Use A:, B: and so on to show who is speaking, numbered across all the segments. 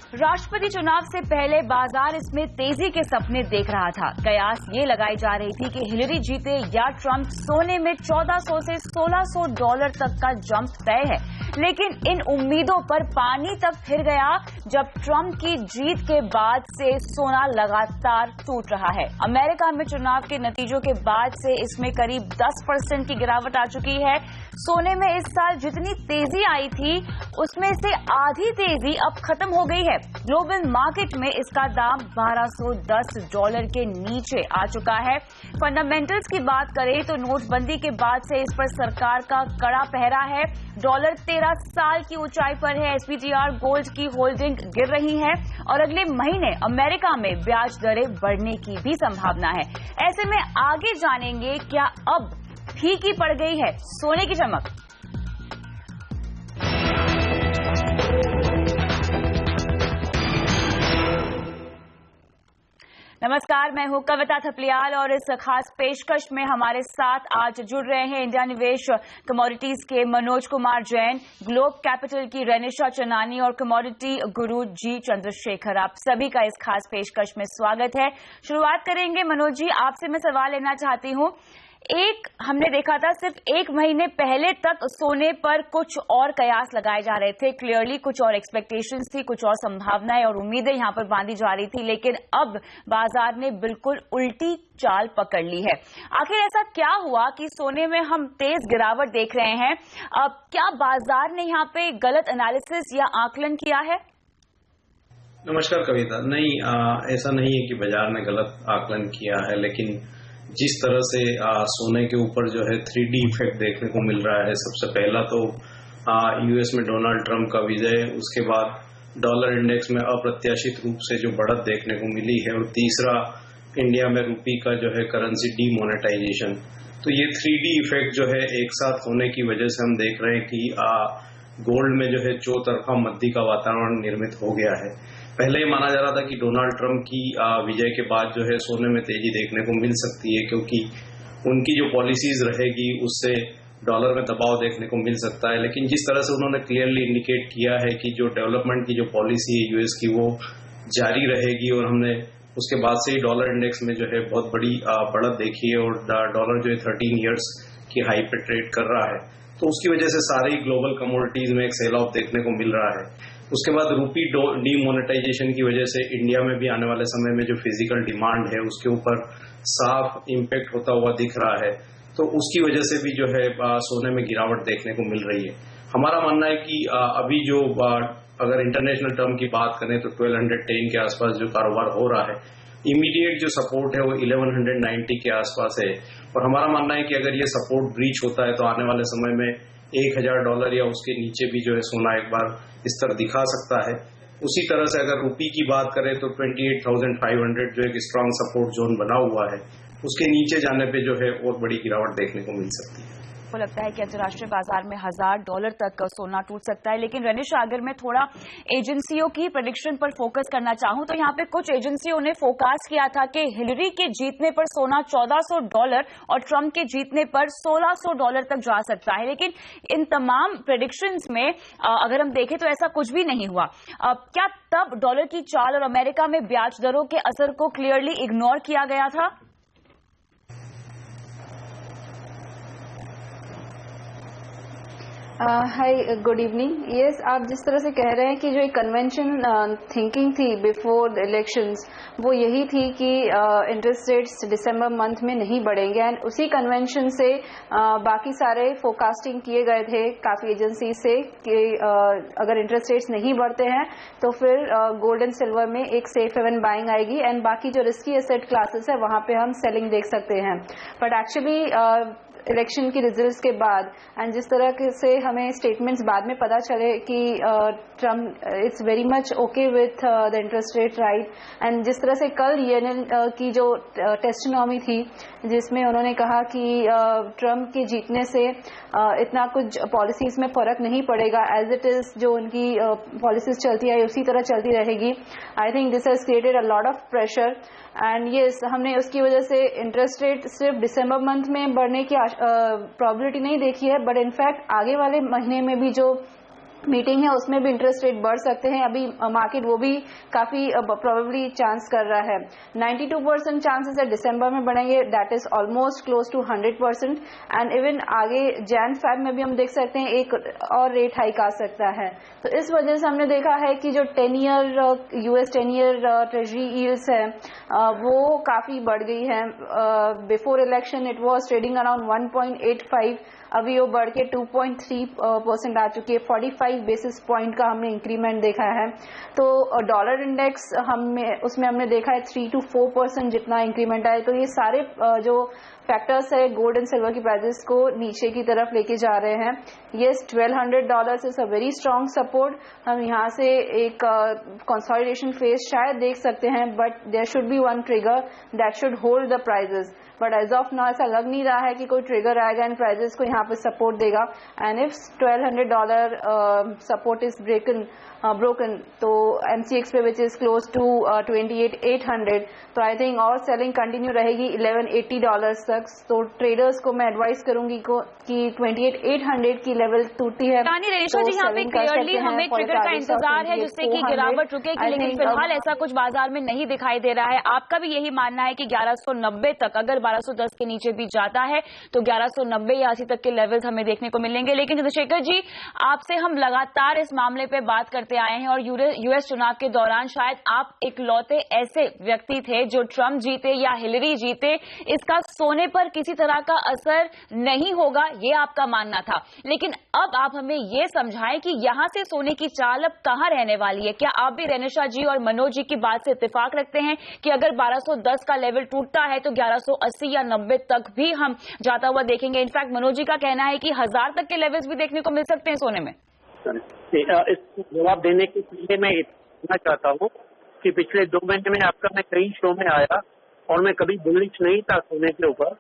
A: राष्ट्रपति चुनाव से पहले बाजार इसमें तेजी के सपने देख रहा था। कयास ये लगाई जा रही थी कि हिलरी जीते या ट्रंप। सोने में 1400 से 1600 डॉलर तक का जंप तय है, लेकिन इन उम्मीदों पर पानी तक फिर गया जब ट्रंप की जीत के बाद से सोना लगातार टूट रहा है। अमेरिका में चुनाव के नतीजों के बाद से इसमें करीब 10% की गिरावट आ चुकी है। सोने में इस साल जितनी तेजी आई थी उसमें से आधी तेजी अब खत्म हो गई है। ग्लोबल मार्केट में इसका दाम 1210 डॉलर के नीचे आ चुका है। फंडामेंटल्स की बात करें तो नोटबंदी के बाद से इस पर सरकार का कड़ा पहरा है। डॉलर 13 साल की ऊंचाई पर है। एसपीजीआर गोल्ड की होल्डिंग गिर रही है और अगले महीने अमेरिका में ब्याज दरें बढ़ने की भी संभावना है। ऐसे में आगे जानेंगे क्या अब फीकी पड़ गई है सोने की चमक। नमस्कार, मैं हूं कविता थपलियाल और इस खास पेशकश में हमारे साथ आज जुड़ रहे हैं इंडिया निवेश कमोडिटीज के मनोज कुमार जैन, ग्लोब कैपिटल की रेनिशा चनानी और कमोडिटी गुरु जी चंद्रशेखर। आप सभी का इस खास पेशकश में स्वागत है। शुरुआत करेंगे मनोज जी, आपसे मैं सवाल लेना चाहती हूं। हमने देखा था सिर्फ एक महीने पहले तक सोने पर कुछ और कयास लगाए जा रहे थे, क्लियरली कुछ और एक्सपेक्टेशंस थी, कुछ और संभावनाएं और उम्मीदें यहां पर बांधी जा रही थी, लेकिन अब बाजार ने बिल्कुल उल्टी चाल पकड़ ली है। आखिर ऐसा क्या हुआ कि सोने में हम तेज गिरावट देख रहे हैं? क्या बाजार ने यहां पे गलत एनालिसिस या आकलन किया है?
B: नमस्कार कविता। नहीं, ऐसा नहीं है कि बाजार ने गलत आकलन किया है, लेकिन जिस तरह से सोने के ऊपर जो है 3D इफेक्ट देखने को मिल रहा है। सबसे पहला तो यूएस में डोनाल्ड ट्रंप का विजय, उसके बाद डॉलर इंडेक्स में अप्रत्याशित रूप से जो बढ़त देखने को मिली है, और तीसरा इंडिया में रुपी का जो है करेंसी डीमोनेटाइजेशन। तो ये 3D इफेक्ट जो है एक साथ होने की वजह से हम देख रहे हैं कि गोल्ड में जो है चौतरफा मंदी का वातावरण निर्मित हो गया है। पहले ये माना जा रहा था कि डोनाल्ड ट्रंप की विजय के बाद जो है सोने में तेजी देखने को मिल सकती है, क्योंकि उनकी जो पॉलिसीज रहेगी उससे डॉलर में दबाव देखने को मिल सकता है। लेकिन जिस तरह से उन्होंने क्लियरली इंडिकेट किया है कि जो डेवलपमेंट की जो पॉलिसी है यूएस की वो जारी रहेगी, और हमने उसके बाद से ही डॉलर इंडेक्स में जो है बहुत बड़ी बढ़त देखी है और डॉलर जो है 13 ईयर्स की हाई पे ट्रेड कर रहा है। तो उसकी वजह से सारी ग्लोबल कमोडिटीज में एक सेल ऑफ देखने को मिल रहा है। उसके बाद रूपी डीमोनेटाइजेशन की वजह से इंडिया में भी आने वाले समय में जो फिजिकल डिमांड है उसके ऊपर साफ इम्पैक्ट होता हुआ दिख रहा है। तो उसकी वजह से भी जो है सोने में गिरावट देखने को मिल रही है। हमारा मानना है कि अभी जो अगर इंटरनेशनल टर्म की बात करें तो 1210 के आसपास जो कारोबार हो रहा है, इमीडिएट जो सपोर्ट है वो 1190 के आसपास है। और हमारा मानना है कि अगर ये सपोर्ट ब्रीच होता है तो आने वाले समय में $1000 या उसके नीचे भी जो है सोना एक बार स्तर दिखा सकता है। उसी तरह से अगर रुपी की बात करें तो 28,500 जो एक स्ट्रांग सपोर्ट जोन बना हुआ है, उसके नीचे जाने पे जो है और बड़ी गिरावट देखने को मिल सकती है।
A: को लगता है कि अंतर्राष्ट्रीय बाजार में $1000 तक सोना टूट सकता है। लेकिन रेनिशा, अगर मैं थोड़ा एजेंसियों की प्रेडिक्शन पर फोकस करना चाहूं तो यहाँ पे कुछ एजेंसियों ने फोकास्ट किया था कि हिलरी के जीतने पर सोना $1400 और ट्रंप के जीतने पर $1600 तक जा सकता है। लेकिन इन तमाम प्रेडिक्शंस में अगर हम देखें तो ऐसा कुछ भी नहीं हुआ। क्या तब डॉलर की चाल और अमेरिका में ब्याज दरों के असर को क्लियरली इग्नोर किया गया था?
C: हाय, गुड इवनिंग। यस, आप जिस तरह से कह रहे हैं कि जो एक कन्वेंशन थिंकिंग थी बिफोर द इलेक्शंस, वो यही थी कि इंटरेस्ट रेट्स दिसंबर मंथ में नहीं बढ़ेंगे, एंड उसी कन्वेंशन से बाकी सारे फोरकास्टिंग किए गए थे काफ़ी एजेंसी से कि अगर इंटरेस्ट रेट्स नहीं बढ़ते हैं तो फिर गोल्ड एंड सिल्वर में एक सेफ हेवन बाइंग आएगी एंड बाकी जो रिस्की एसेट क्लासेस है वहाँ पे हम सेलिंग देख सकते हैं। बट एक्चुअली इलेक्शन की रिजल्ट्स के बाद एंड जिस तरह से हमें स्टेटमेंट्स बाद में पता चले कि Trump it's very much okay with the interest rate right, and जिस तरह से कल यूएनएल की जो टेस्टिनोमी थी जिसमें उन्होंने कहा कि ट्रम्प के जीतने से इतना कुछ पॉलिसीज में फर्क नहीं पड़ेगा, एज इट इज जो उनकी पॉलिसीज चलती है उसी तरह चलती रहेगी। I think this has created a lot of pressure and yes, हमने उसकी वजह से इंटरेस्ट रेट सिर्फ दिसंबर मंथ में बढ़ने की प्रोबेबिलिटी नहीं देखी है, बट इनफैक्ट आगे वाले महीने में भी जो मीटिंग है उसमें भी इंटरेस्ट रेट बढ़ सकते हैं। अभी मार्केट वो भी काफी प्रोबेबली चांस कर रहा है। 92% चांसेस है दिसंबर में बढ़ेंगे, that is almost close to 100%। And even आगे जैन फेब में भी हम देख सकते हैं एक और रेट हाइक आ सकता है। तो इस वजह से हमने देखा है कि जो 10 year US 10 year treasury yields है वो काफी बढ़ गई है। Before election it was trading around 1.85, अभी वो बढ़ के 2.3% आ चुकी है। 45 बेसिस पॉइंट का हमने इंक्रीमेंट देखा है। तो डॉलर इंडेक्स उसमें हमने देखा है 3 to 4% जितना इंक्रीमेंट आया। तो ये सारे जो फैक्टर्स है गोल्ड एंड सिल्वर की प्राइसेस को नीचे की तरफ लेके जा रहे हैं। Yes, $1,200 is a very strong support. हम यहाँ से एक कंसोलिडेशन फेज शायद देख सकते हैं, but there should be one trigger that should hold the prices. But as of now ऐसा लग नहीं रहा है कि कोई ट्रिगर आएगा एंड प्राइसेस को यहाँ पे सपोर्ट देगा। And if $1,200 support is broken तो MCX पे विच इज क्लोज टू 28,800, तो आई थिंक और सेलिंग कंटिन्यू रहेगी $1,180 तक। तो ट्रेडर्स को मैं एडवाइस करूंगी कि 28,800 की लेवल टूटती है।
A: यानी रेशा जी यहाँ पे क्लियरली हमें ट्रिगर का इंतजार है जिससे कि गिरावट रुकेगी, लेकिन फिलहाल ऐसा कुछ बाजार में नहीं दिखाई दे रहा है। आपका भी यही मानना है कि 1190 तक, अगर 1210 के नीचे भी जाता है तो 1190 या 80 तक के लेवल्स हमें देखने को मिलेंगे। लेकिन चंद्रशेखर जी, आपसे हम लगातार इस मामले पे बात करते आए हैं और US चुनाव के दौरान शायद आप इकलौते ऐसे व्यक्ति थे जो ट्रंप जीते या हिलरी जीते इसका सोने पर किसी तरह का असर नहीं होगा, ये आपका मानना था। लेकिन अब आप हमें ये समझाएं कि यहां से सोने की चाल अब कहां रहने वाली है। क्या आप भी रेनिशा जी और मनोज जी की बात से इत्तेफाक रखते हैं कि अगर 1210 का लेवल टूटता है तो 1180 या 90 तक भी हम जाता हुआ देखेंगे? इनफैक्ट मनोज जी का कहना है कि 1000 तक के लेवल्स भी देखने को मिल सकते हैं सोने में।
D: इस जवाब देने के लिए मैं कहना चाहता हूँ कि पिछले 2 महीने में आपका मैं कई शो में आया और मैं कभी बुलिश नहीं था सोने के ऊपर।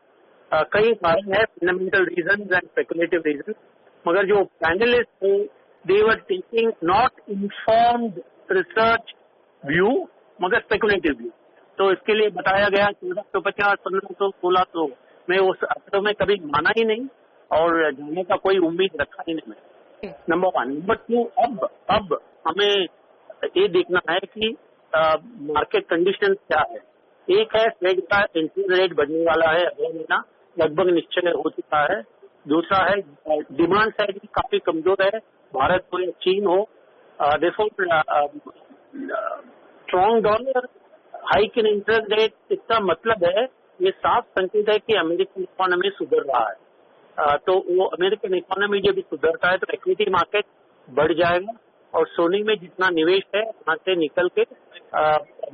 D: कई कारण है, fundamental reason and speculative reason, मगर जो पैनलिस्ट थे they were taking not informed research view मगर स्पेकुलेटिव व्यू। तो इसके लिए बताया गया 1450, 1500, 1600, मैं उस अर्थों में कभी माना ही नहीं और जाने का कोई उम्मीद रखा ही नहीं मैं। नंबर 1। नंबर 2, अब हमें ये देखना है कि मार्केट कंडीशन क्या है। एक है फेड का इंटरेस्ट रेट बढ़ने वाला है, अगला महीना लगभग निश्चय हो चुका है। दूसरा है डिमांड साइड काफी कमजोर है, भारत हो या चीन हो। Strong dollar, hike in interest rate, इसका मतलब है ये साफ संकेत है कि अमेरिकन इकोनॉमी सुधर रहा है। तो वो अमेरिकन इकोनॉमी जब भी सुधरता है तो इक्विटी मार्केट बढ़ जाएगा और सोने में जितना निवेश है वहां से निकल के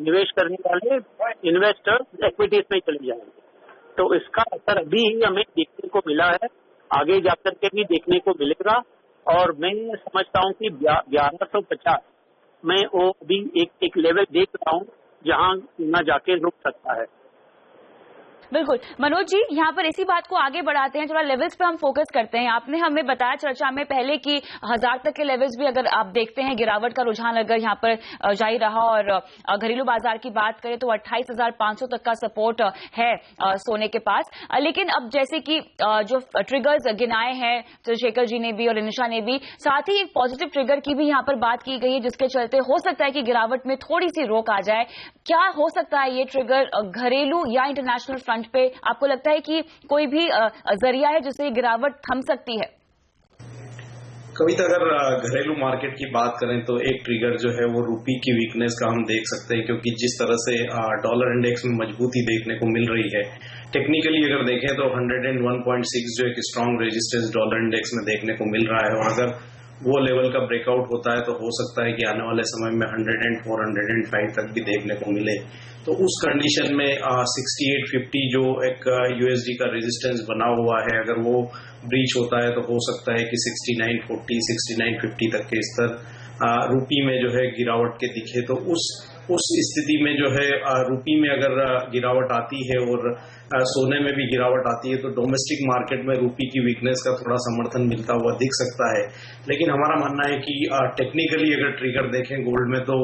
D: निवेश करने वाले इन्वेस्टर्स इक्विटीज में चले जाएंगे। तो इसका असर अभी ही हमें देखने को मिला है, आगे जाकर के भी देखने को मिलेगा। और मैं समझता हूँ कि 1150 में वो अभी एक लेवल देख रहा हूँ जहाँ न जाके रुक सकता है।
A: बिल्कुल मनोज जी, यहाँ पर इसी बात को आगे बढ़ाते हैं, थोड़ा लेवल्स पे हम फोकस करते हैं। आपने हमें बताया चर्चा में पहले कि 1000 तक के लेवल्स भी अगर आप देखते हैं, गिरावट का रुझान अगर यहाँ पर जारी रहा और घरेलू बाजार की बात करें तो 28,500 तक का सपोर्ट है सोने के पास। लेकिन अब जैसे कि जो ट्रिगर्स गिनाए हैं चंद्रशेखर जी ने भी और निशा ने भी, साथ ही एक पॉजिटिव ट्रिगर की भी यहाँ पर बात की गई है जिसके चलते हो सकता है कि गिरावट में थोड़ी सी रोक आ जाए। क्या हो सकता है ये ट्रिगर, घरेलू या इंटरनेशनल फ्रंट पे आपको लगता है कि कोई भी जरिया है जिससे गिरावट थम सकती है?
B: कविता, अगर घरेलू मार्केट की बात करें तो एक ट्रिगर जो है वो रूपी की वीकनेस का हम देख सकते हैं, क्योंकि जिस तरह से डॉलर इंडेक्स में मजबूती देखने को मिल रही है, टेक्निकली अगर देखें तो 101.6 जो एक स्ट्रांग रेजिस्टेंस डॉलर इंडेक्स में देखने को मिल रहा है और अगर वो लेवल का ब्रेकआउट होता है तो हो सकता है कि आने वाले समय में 104, 105 तक भी देखने को मिले। तो उस कंडीशन में 6850 जो एक USD का रेजिस्टेंस बना हुआ है, अगर वो ब्रीच होता है तो हो सकता है कि 6940, 6950 तक के स्तर रूपी में जो है गिरावट के दिखे। तो उस स्थिति में जो है रूपी में अगर गिरावट आती है और सोने में भी गिरावट आती है तो डोमेस्टिक मार्केट में रूपी की वीकनेस का थोड़ा समर्थन मिलता हुआ दिख सकता है। लेकिन हमारा मानना है कि टेक्निकली अगर ट्रिगर देखें गोल्ड में तो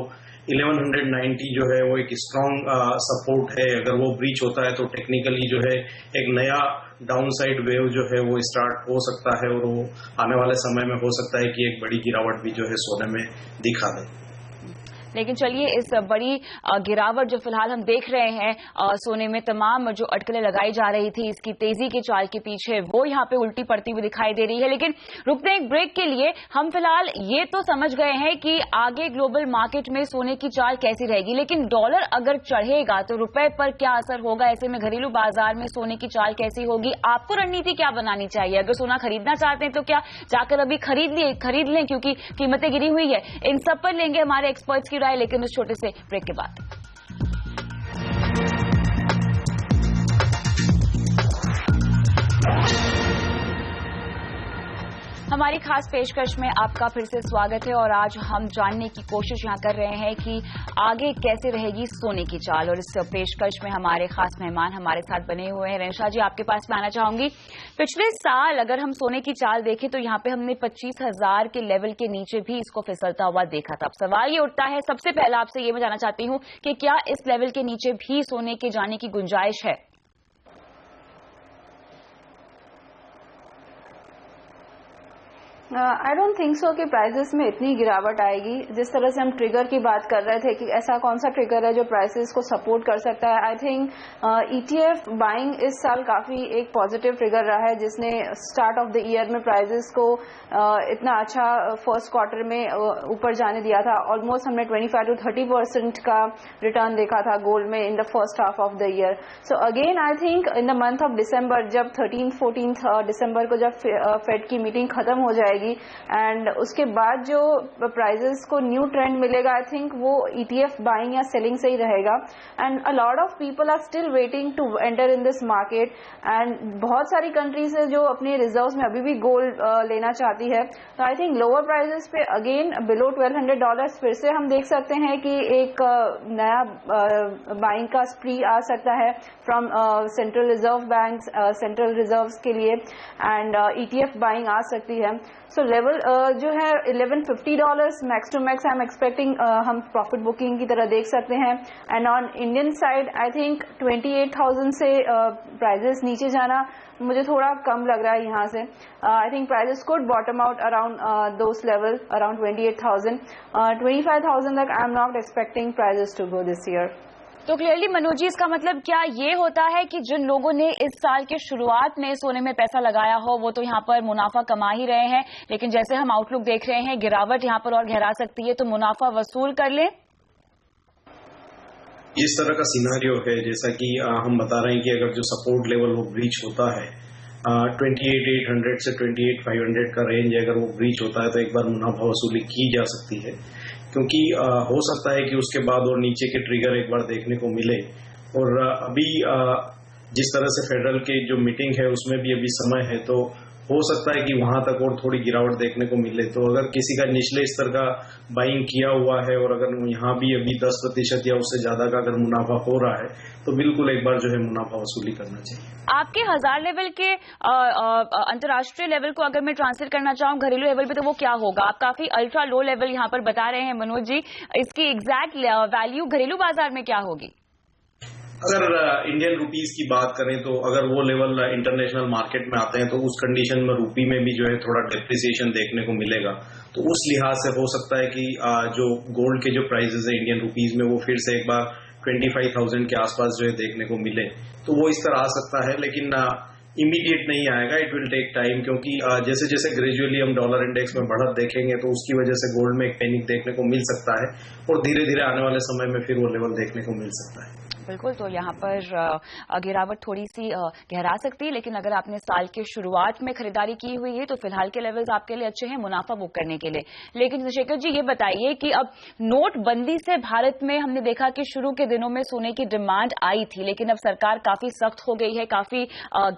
B: 1190 जो है वो एक स्ट्रॉन्ग सपोर्ट है। अगर वो ब्रीच होता है तो टेक्निकली जो है एक नया डाउनसाइड वेव जो है वो स्टार्ट हो सकता है और वो आने वाले समय में हो सकता है कि एक बड़ी गिरावट भी जो है सोने में दिखा दे।
A: लेकिन चलिए, इस बड़ी गिरावट जो फिलहाल हम देख रहे हैं सोने में, तमाम जो अटकलें लगाई जा रही थी इसकी तेजी की चाल के पीछे, वो यहाँ पे उल्टी पड़ती हुई दिखाई दे रही है। लेकिन रुकते हैं एक ब्रेक के लिए। हम फिलहाल ये तो समझ गए हैं कि आगे ग्लोबल मार्केट में सोने की चाल कैसी रहेगी, लेकिन डॉलर अगर चढ़ेगा तो रुपए पर क्या असर होगा? ऐसे में घरेलू बाजार में सोने की चाल कैसी होगी? आपको रणनीति क्या बनानी चाहिए? अगर सोना खरीदना चाहते हैं तो क्या जाकर अभी खरीद लें क्योंकि कीमतें गिरी हुई है? इन सब पर लेंगे हमारे एक्सपर्ट्स की राय, लेकिन उस छोटे से ब्रेक के बाद। हमारी खास पेशकश में आपका फिर से स्वागत है और आज हम जानने की कोशिश यहां कर रहे हैं कि आगे कैसे रहेगी सोने की चाल। और इस पेशकश में हमारे खास मेहमान हमारे साथ बने हुए हैं। रेणुशा जी, आपके पास में आना चाहूंगी। पिछले साल अगर हम सोने की चाल देखें तो यहां पे हमने 25,000 के लेवल के नीचे भी इसको फिसलता हुआ देखा था। अब सवाल ये उठता है, सबसे पहला आपसे ये मैं जानना चाहती हूं कि क्या इस लेवल के नीचे भी सोने के जाने की गुंजाइश है?
C: आई डोंट थिंक सो कि प्राइसेस में इतनी गिरावट आएगी। जिस तरह से हम ट्रिगर की बात कर रहे थे कि ऐसा कौन सा ट्रिगर है जो प्राइसेस को सपोर्ट कर सकता है, आई थिंक ETF बाइंग इस साल काफी एक पॉजिटिव ट्रिगर रहा है, जिसने स्टार्ट ऑफ द ईयर में प्राइसेस को इतना अच्छा फर्स्ट क्वार्टर में ऊपर जाने दिया था। ऑलमोस्ट हमने 25 to 30% का रिटर्न देखा था गोल्ड में in the first half of the year. So again I think in the month of December, जब 13-14 दिसंबर को जब फेड की मीटिंग खत्म हो जाएगी एंड उसके बाद जो प्राइजेस को न्यू ट्रेंड मिलेगा, आई थिंक वो ETF बाइंग या सेलिंग से ही रहेगा। And a lot of people are still waiting to enter in this market and बहुत सारी कंट्रीज है जो अपने रिजर्व्स में अभी भी गोल्ड लेना चाहती है। तो आई थिंक लोअर प्राइजेस पे अगेन बिलो $1,200 फिर से हम देख सकते हैं कि एक नया बाइंग का स्प्री आ सकता है from central reserve bank, central reserves के लिए, एंड ETF बाइंग आ सकती है। सो लेवल जो है $1150 max to max I am expecting हम प्रॉफिट बुकिंग की तरह देख सकते हैं। And on Indian side I think 28,000 से प्राइजेस नीचे जाना मुझे थोड़ा कम लग रहा है यहाँ से। I think prices could bottom out around those level around 28,000। 25,000 तक I am not expecting prices to go this year.
A: तो क्लियरली मनोज जी, इसका मतलब क्या ये होता है कि जिन लोगों ने इस साल के शुरुआत में सोने में पैसा लगाया हो वो तो यहाँ पर मुनाफा कमा ही रहे हैं, लेकिन जैसे हम आउटलुक देख रहे हैं गिरावट यहाँ पर और गहरा सकती है, तो मुनाफा वसूल कर लें?
B: इस तरह का सिनारियो है जैसा कि हम बता रहे हैं कि अगर जो सपोर्ट लेवल वो ब्रीच होता है 28,800 से 28,500 का रेंज, अगर वो ब्रीच होता है तो एक बार मुनाफा वसूली की जा सकती है, क्योंकि हो सकता है कि उसके बाद और नीचे के ट्रिगर एक बार देखने को मिले। और अभी जिस तरह से फेडरल की जो मीटिंग है उसमें भी अभी समय है, तो हो सकता है कि वहां तक और थोड़ी गिरावट देखने को मिले। तो अगर किसी का निचले स्तर का बाइंग किया हुआ है और अगर यहाँ भी अभी 10% या उससे ज्यादा का अगर मुनाफा हो रहा है तो बिल्कुल एक बार जो है मुनाफा वसूली करना चाहिए।
A: आपके 1000 लेवल के अंतर्राष्ट्रीय लेवल को अगर मैं ट्रांसलेट करना चाहूँ घरेलू लेवल पे, तो वो क्या होगा? आप काफी अल्ट्रा लो लेवल यहाँ पर बता रहे हैं मनोज जी, इसकी एग्जैक्ट वैल्यू घरेलू बाजार में क्या होगी?
B: अगर इंडियन रुपीज की बात करें तो अगर वो लेवल इंटरनेशनल मार्केट में आते हैं तो उस कंडीशन में रुपी में भी जो है थोड़ा डेप्रिसिएशन देखने को मिलेगा। तो उस लिहाज से हो सकता है कि जो गोल्ड के जो प्राइसेस है इंडियन रुपीज में वो फिर से एक बार 25,000 के आसपास जो है देखने को मिले, तो वो इस तरह आ सकता है। लेकिन इमीडिएट नहीं आएगा, इट विल टेक टाइम, क्योंकि जैसे जैसे ग्रेजुअली हम डॉलर इंडेक्स में बढ़त देखेंगे तो उसकी वजह से गोल्ड में एक पैनिक देखने को मिल सकता है और धीरे धीरे आने वाले समय में फिर वो लेवल देखने को मिल सकता है।
A: बिल्कुल, तो यहाँ पर गिरावट थोड़ी सी गहरा सकती है, लेकिन अगर आपने साल के शुरुआत में खरीदारी की हुई है तो फिलहाल के लेवल्स आपके लिए अच्छे हैं मुनाफा बुक करने के लिए। लेकिन शेखर जी ये बताइए कि अब नोटबंदी से भारत में हमने देखा कि शुरू के दिनों में सोने की डिमांड आई थी, लेकिन अब सरकार काफी सख्त हो गई है, काफी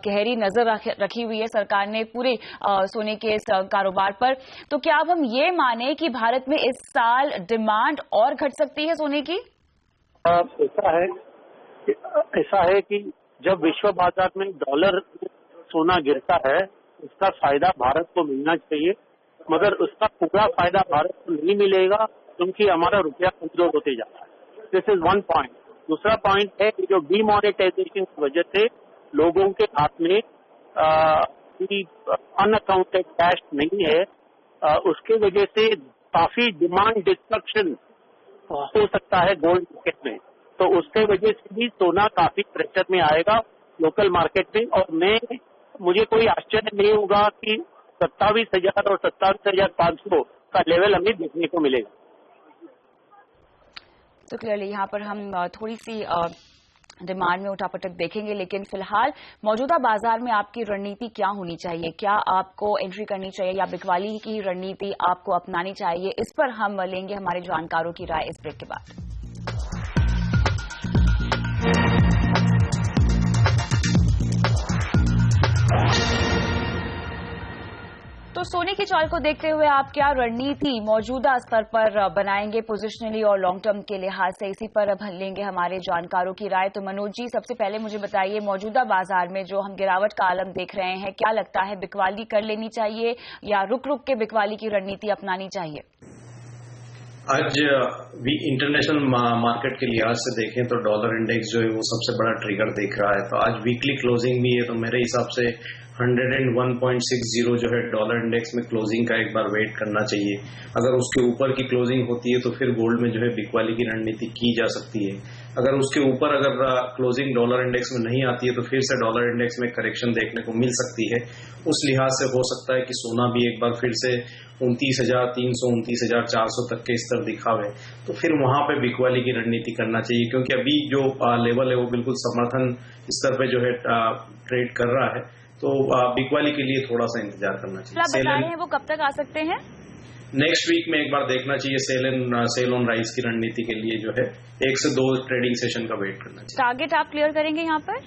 A: गहरी नजर रखी हुई है सरकार ने पूरे सोने के इस कारोबार पर। तो क्या अब हम ये माने कि भारत में इस साल डिमांड और घट सकती है सोने की?
D: ऐसा है कि जब विश्व बाजार में डॉलर सोना गिरता है उसका फायदा भारत को मिलना चाहिए, मगर उसका पूरा फायदा भारत को नहीं मिलेगा क्योंकि हमारा रुपया कमजोर होते जा रहा है। This is one point. दूसरा पॉइंट है कि जो डीमोनेटाइजेशन की वजह से लोगों के हाथ में अनअकाउंटेड कैश नहीं है, उसके वजह से काफी डिमांड डिस्ट्रक्शन हो सकता है गोल्ड मार्केट में। तो उसके वजह से भी सोना काफी प्रेशर में आएगा लोकल मार्केट में। और मुझे कोई आश्चर्य नहीं होगा कि 27,000 और 27,500 का लेवल हमें देखने को मिलेगा।
A: तो क्लियरली यहाँ पर हम थोड़ी सी डिमांड में उठापटक देखेंगे, लेकिन फिलहाल मौजूदा बाजार में आपकी रणनीति क्या होनी चाहिए? क्या आपको एंट्री करनी चाहिए या बिकवाली की रणनीति आपको अपनानी चाहिए? इस पर हम लेंगे हमारे जानकारों की राय इस ब्रेक के बाद। तो सोने की चाल को देखते हुए आप क्या रणनीति मौजूदा स्तर पर बनाएंगे पोजिशनली और लॉन्ग टर्म के लिहाज से? इसी पर अब लेंगे हमारे जानकारों की राय। तो मनोज जी, सबसे पहले मुझे बताइए, मौजूदा बाजार में जो हम गिरावट का आलम देख रहे हैं, क्या लगता है बिकवाली कर लेनी चाहिए या रुक रुक के बिकवाली की रणनीति अपनानी चाहिए?
B: आज भी इंटरनेशनल मार्केट के लिहाज से देखें तो डॉलर इंडेक्स जो है वो सबसे बड़ा ट्रिगर देख रहा है। तो आज वीकली क्लोजिंग भी है, तो मेरे हिसाब से 101.60 जो है डॉलर इंडेक्स में क्लोजिंग का एक बार वेट करना चाहिए। अगर उसके ऊपर की क्लोजिंग होती है तो फिर गोल्ड में जो है बिकवाली की रणनीति की जा सकती है। अगर उसके ऊपर अगर क्लोजिंग डॉलर इंडेक्स में नहीं आती है तो फिर से डॉलर इंडेक्स में करेक्शन देखने को मिल सकती है। उस लिहाज से हो सकता है कि सोना भी एक बार फिर से 29,300 29,400 तक के स्तर दिखावे, तो फिर वहां पे बिकवाली की रणनीति करना चाहिए, क्योंकि अभी जो लेवल है वो बिल्कुल समर्थन स्तर पे जो है ट्रेड कर रहा है। तो बिकवाली के लिए थोड़ा सा इंतजार करना चाहिए।
A: वो कब तक आ सकते हैं?
B: नेक्स्ट वीक में एक बार देखना चाहिए। सेल ऑन राइज की रणनीति के लिए जो है 1 से 2 ट्रेडिंग सेशन का वेट करना चाहिए।
A: टारगेट आप क्लियर करेंगे यहाँ पर?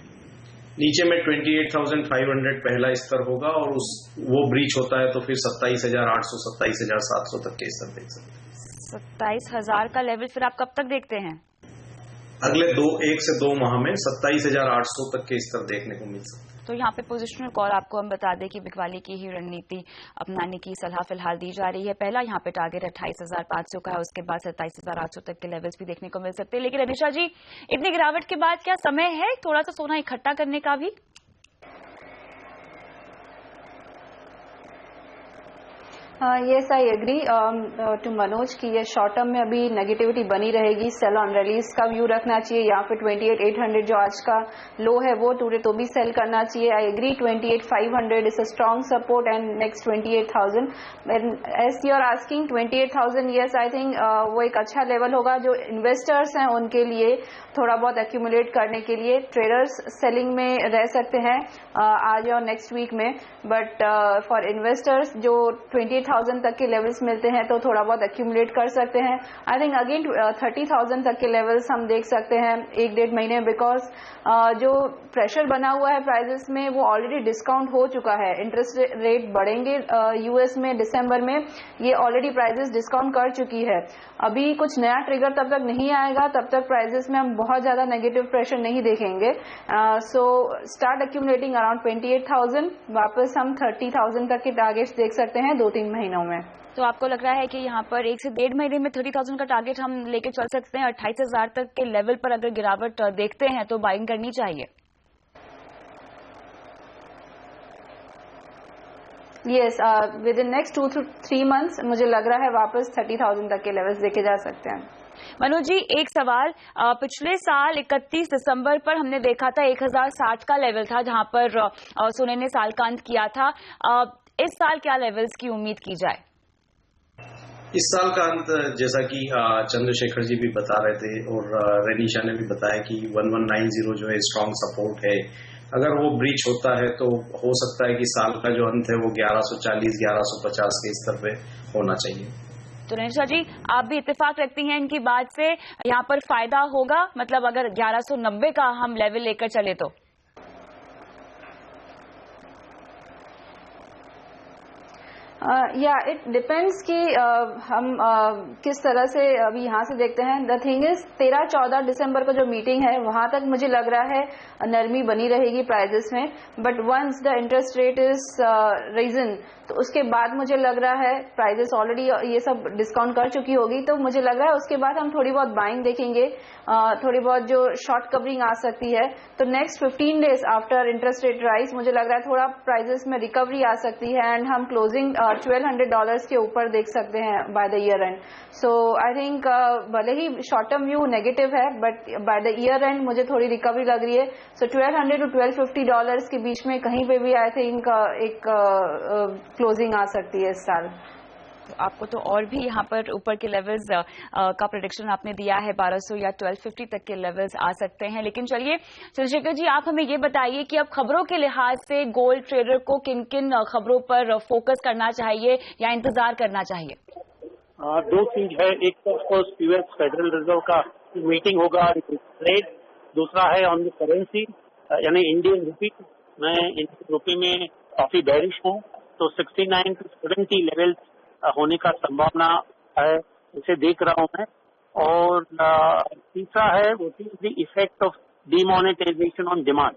B: नीचे में 28,500 पहला स्तर होगा और वो ब्रीच होता है तो फिर 27,800 27,700 तक के स्तर देख सकते हैं।
A: 27,000 का लेवल फिर आप कब तक देखते हैं?
B: अगले 1 से 2 माह में 27,800 तक के स्तर देखने को मिल सकते हैं।
A: तो यहाँ पे पोजिशनल कॉल आपको हम बता दें कि बिकवाली की ही रणनीति अपनाने की सलाह फिलहाल दी जा रही है। पहला यहाँ पे टारगेट 28,500 का है, उसके बाद 27,800 तक के लेवल्स भी देखने को मिल सकते हैं। लेकिन अनिशा जी, इतनी गिरावट के बाद क्या समय है थोड़ा सा सोना इकट्ठा करने का भी?
C: Yes, I agree to Manoj कि ये शॉर्ट टर्म में अभी नेगेटिविटी बनी रहेगी। सेल ऑन रिलीज का व्यू रखना चाहिए। यहाँ पे 28,800 जो आज का लो है वो तो भी सेल करना चाहिए। I agree 28,500 is a strong support and next 28,000। As you are asking 28,000, yes I think वो एक अच्छा लेवल होगा जो इन्वेस्टर्स हैं उनके लिए थोड़ा बहुत एक्यूमुलेट करने के लिए। ट्रेडर्स सेलिंग में रह सकते हैं आज और नेक्स्ट वीक में, बट फॉर इन्वेस्टर्स जो 28,000 तक के लेवल्स मिलते हैं तो थोड़ा बहुत एक्यूमुलेट कर सकते हैं। आई थिंक अगेन 30,000 तक के लेवल्स हम देख सकते हैं 1-1.5 महीने, बिकॉज जो प्रेशर बना हुआ है प्राइजेस में वो ऑलरेडी डिस्काउंट हो चुका है। इंटरेस्ट रेट बढ़ेंगे यूएस में दिसंबर में, ये ऑलरेडी प्राइजेस डिस्काउंट कर चुकी है। अभी कुछ नया ट्रिगर तब तक नहीं आएगा, तब तक प्राइजेस में हम बहुत ज्यादा नेगेटिव प्रेशर नहीं देखेंगे। सो स्टार्ट एक्यूमुलेटिंग अराउंड 28,000, वापस हम 30,000 तक के टारगेट्स देख सकते हैं 2-3 महीनों में।
A: तो आपको लग रहा है कि यहाँ पर 1 से 1.5 महीने में 30,000 का टारगेट हम लेके चल सकते हैं? 28,000 तक के लेवल पर अगर गिरावट देखते हैं तो बाइंग करनी चाहिए?
C: Yes, with in next 2 to 3 months मुझे लग रहा है वापस 30,000 तक के लेवल्स देखे जा सकते हैं।
A: मनोज जी, एक सवाल, पिछले साल 31 दिसंबर पर हमने देखा था 1,060 का लेवल था जहां पर सोने ने साल का अंत किया था। इस साल क्या लेवल्स की उम्मीद की जाए?
B: इस साल का अंत जैसा कि चंद्रशेखर जी भी बता रहे थे और रेनिशा ने भी बताया कि 1190 जो है स्ट्रॉन्ग सपोर्ट है। अगर वो ब्रीच होता है तो हो सकता है कि साल का जो अंत है वो 1140 1150 के स्तर पे होना चाहिए।
A: तो रेनिशा जी, आप भी इत्तेफाक रखती हैं इनकी बात से? यहाँ पर फायदा होगा, मतलब अगर 1190 का हम लेवल लेकर चले तो?
C: या इट डिपेंड्स कि हम किस तरह से अभी यहाँ से देखते हैं. द थिंग इज 13-14 दिसंबर को जो मीटिंग है वहां तक मुझे लग रहा है नरमी बनी रहेगी प्राइजेस में. But once the interest rate is risen, तो उसके बाद मुझे लग रहा है प्राइजेस ऑलरेडी ये सब डिस्काउंट कर चुकी होगी, तो मुझे लग रहा है उसके बाद हम थोड़ी बहुत बाइंग देखेंगे, थोड़ी बहुत जो शॉर्ट कवरिंग आ सकती है. तो next 15 days after interest rate rise मुझे लग रहा है थोड़ा प्राइजेस में रिकवरी आ सकती है एंड हम क्लोजिंग $1,200 के ऊपर देख सकते हैं by the year and. So I think भले ही शॉर्ट टर्म व्यू नेगेटिव है but by the year and मुझे थोड़ी रिकवरी लग रही है. सो $1,200 to $1,250 के बीच में कहीं पे भी आई थिंक एक क्लोजिंग आ सकती है इस साल.
A: तो आपको तो और भी यहाँ पर ऊपर के लेवल्स का प्रेडिक्शन आपने दिया है, 1200 या 1250 तक के लेवल्स आ सकते हैं. लेकिन चलिए चंद्रशेखर जी, आप हमें ये बताइए कि अब खबरों के लिहाज से गोल्ड ट्रेडर को किन किन खबरों पर फोकस करना चाहिए या इंतजार करना चाहिए?
D: दो चीज है. एक तो ऑफकोर्स यूएस फेडरल रिजर्व का मीटिंग होगा रेट. दूसरा है ऑन द करेंसी यानी इंडियन रुपी. मैं इंडियन रुपी में काफी बेरिश हूँ, तो 69 to 70 लेवल होने का संभावना है, इसे देख रहा हूं मैं. और तीसरा है वो the effect of demonetisation on demand.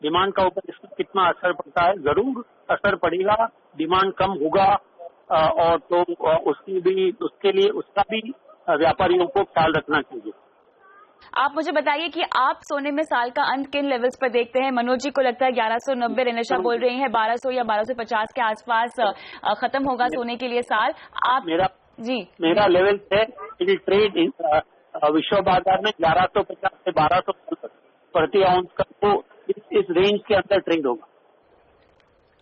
D: Demand का ऊपर इसका कितना असर पड़ता है. जरूर असर पड़ेगा, डिमांड कम होगा और तो उसके लिए उसका भी व्यापारियों को ख्याल रखना चाहिए.
A: आप मुझे बताइए कि आप सोने में साल का अंत किन लेवल्स पर देखते हैं? मनोज जी को लगता है 1190, रेनेशा बोल रही हैं 1200 या 1250 के आसपास खत्म होगा सोने के लिए साल. आप
D: मेरा लेवल है ट्रेड विश्व बाजार में 1150 से 1200 प्रति आउंस का, तो इस रेंज के अंदर ट्रेड होगा.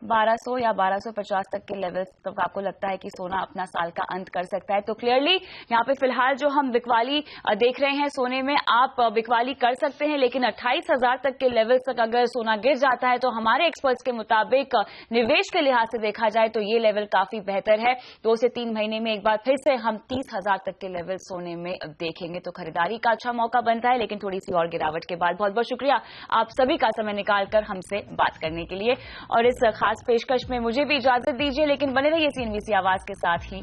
A: 1200 या 1250 तक के लेवल्स तक आपको लगता है कि सोना अपना साल का अंत कर सकता है. तो क्लियरली यहाँ पे फिलहाल जो हम बिकवाली देख रहे हैं सोने में, आप बिकवाली कर सकते हैं, लेकिन 28,000 तक के लेवल्स तक अगर सोना गिर जाता है तो हमारे एक्सपर्ट्स के मुताबिक निवेश के लिहाज से देखा जाए तो ये लेवल काफी बेहतर है. 2 से 3 महीने में एक बार फिर से हम 30,000 तक के लेवल सोने में देखेंगे, तो खरीदारी का अच्छा मौका बनता है, लेकिन थोड़ी सी और गिरावट के बाद. बहुत बहुत शुक्रिया आप सभी का समय निकालकर हमसे बात करने के लिए. और इस पेशकश में मुझे भी इजाजत दीजिए, लेकिन बने रहिए CNBC आवाज के साथ ही.